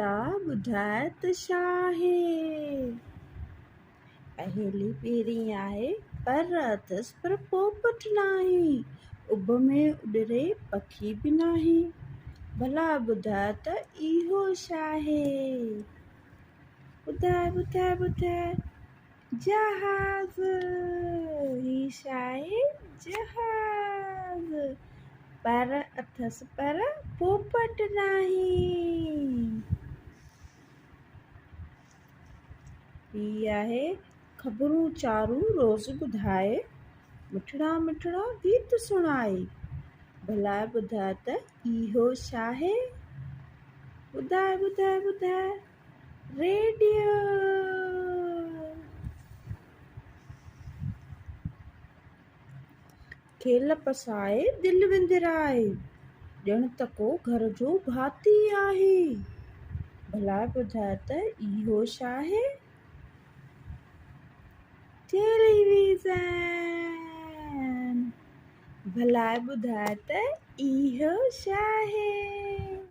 भला ॿुधाए त छा आहे। पहेली पहिरीं आहे पर अथसि पर पोपट नाही, उभ में उॾरे पखी बि नाही, भला ॿुधाए त इहो छा आहे। ॿुधाए ॿुधाए ॿुधाए जहाज़। ही छा आहे? जहाज़। पर अथसि पर पोपट नाही। ही आहे ख़बरूं चारूं रोज़ ॿुधाए, मिठड़ा मिठड़ा गीत सुणाए, भला ॿुधाए त इहो छा आहे। ॿुधाए ॿुधाए ॿुधाए रेडियो। खेल पसाए दिलि विंदराए, ॼण त को घर जो भाती आहे, भला ॿुधाए त इहो छा आहे। टेलीविज़न। भला ॿुधाए त इहो छा आहे।